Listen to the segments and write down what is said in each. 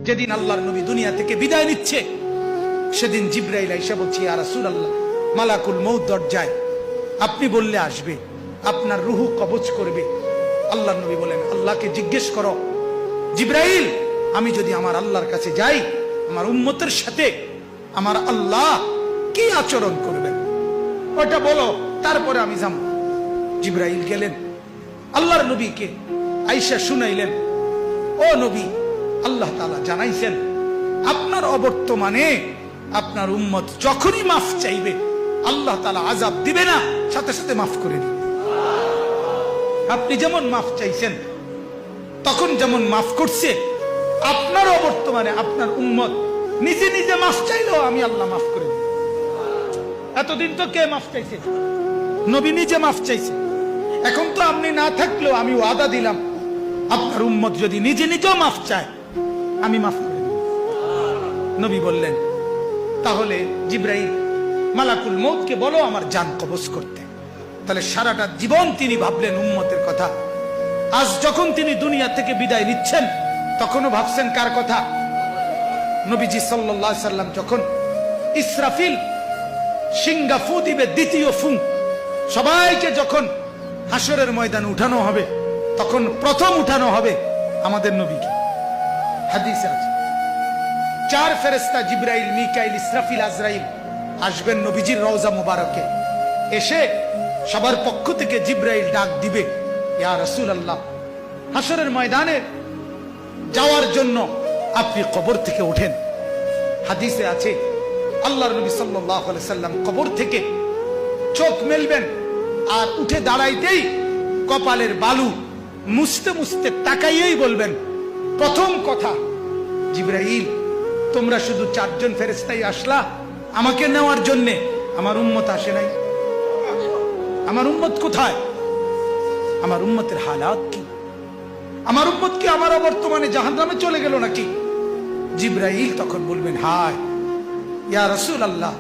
যেদিন আল্লাহর নবী দুনিয়া থেকে বিদায় নিচ্ছে, সেদিন জিবরাইল আইসা বলছে, ইয়া রাসূলুল্লাহ, মালাকুল মউত দরজায়, আপনি বললে আসবে, আপনার রুহু কবজ করবে। আল্লাহর নবী বলেন, আল্লাহকে জিজ্ঞেস করো জিবরাইল, আমি যদি আমার আল্লাহর কাছে যাই, আমার উম্মতের সাথে আমার আল্লাহ কি আচরণ করবেন, ওটা বলো, তারপরে আমি যাব। জিবরাইল গেলেন, আল্লাহর নবীকে আয়েশা শুনাইলেন, ও নবী, আল্লাহ তাআলা জানাইছেন আপনার অবর্তমানে আপনার উম্মত যখনই মাফ চাইবে, আল্লাহ তাআলা আযাব দিবে না, সাথে সাথে মাফ করে দিবে। আপনি যেমন মাফ চাইছেন তখন যেমন মাফ করছে, আপনার অবর্তমানে আপনার উম্মত নিজে নিজে মাফ চাইলেও আমি আল্লাহ মাফ করে দিই। এতদিন তো কে মাফ চাইছে? নবী নিজে মাফ চাইছে। এখন তো আপনি না থাকলেও আমি ওয়াদা দিলাম, আপনার উম্মত যদি নিজে নিজেও মাফ চায়, আমি মাফ করে দিই। নবী বললেন, তাহলে জিবরাইল, মালাকুল মউতকে বলো আমার জান কবজ করতে। তাহলে সারাটা জীবন তিনি ভাবলেন উম্মতের কথা। আজ যখন তিনি দুনিয়া থেকে বিদায় নিচ্ছেন, তখনও ভাবছেন কার কথা? নবীজি সাল্লাল্লাহু আলাইহি সাল্লাম যখন ইসরাফিল সিংহা ফু দিবে, দ্বিতীয় ফু, সবাইকে যখন হাসরের ময়দানে উঠানো হবে, তখন প্রথম উঠানো হবে আমাদের নবীকে। হাদিসে আছে, 4 ফেরেশতা জিবরাইল, মিকাইল, ইসরাফিল, আজরাইল আসবেন নবীজির রওজা মুবারকে। এসে সবার পক্ষ থেকে জিবরাইল ডাক দিবে, ইয়া রাসূলুল্লাহ, হাসরের ময়দানে যাওয়ার জন্য আপনি কবর থেকে ওঠেন। হাদিসে আছে, আল্লাহর নবী সাল্লাল্লাহু আলাইহি সাল্লাম কবর থেকে চোখ মেলবেন, আর উঠে দাঁড়াইতেই কপালের বালু মুছতে মুছতে তাকাইয়েই বলবেন, প্রথম কথা, জিবরাইল, তোমরা শুধু 4 জন ফেরেশতাই আসলা আমাকে নেওয়ার জন্য, আমার উম্মত আসে নাই। আমার উম্মত কোথায়? আমার উম্মতের হালাত কি? আমার উম্মত কি আমার বর্তমানে জাহান্নামে চলে গেল নাকি? জিবরাইল তখন বলবেন, হায় ইয়া রাসূলুল্লাহ,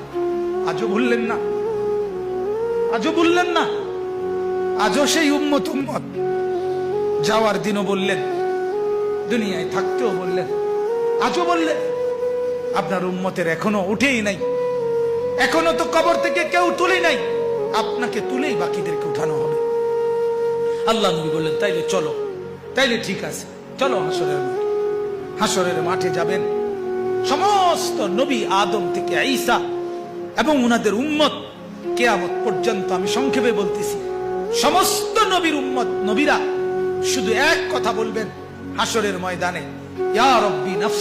আজও ভুললেন না, আজও ভুললেন না, আজও সেই উম্মত উম্মত। যাওয়ার দিনও বললেন, দুনিয়ায় থাকতেও বললেন, আজও বললেন। আপনার উম্মতের এখনো উঠেই নাই, এখনো তো কবর থেকে কেউ তুলে নাই, আপনাকে তুলেই বাকিদেরকে উঠানো হবে। আল্লাহ নবী বললেন, তাইলে চলো, তাইলে ঠিক আছে, চলো হাসরের মাঠে। হাসরের মাঠে যাবেন সমস্ত নবী, আদম থেকে ঈসা এবং উনাদের উম্মত কিয়ামত পর্যন্ত। আমি সংক্ষেপে বলতেছি, সমস্ত নবীর উম্মত, নবীরা শুধু এক কথা বলবেন হাসরের ময়দানে, ইয়া রব্বি নাফসি।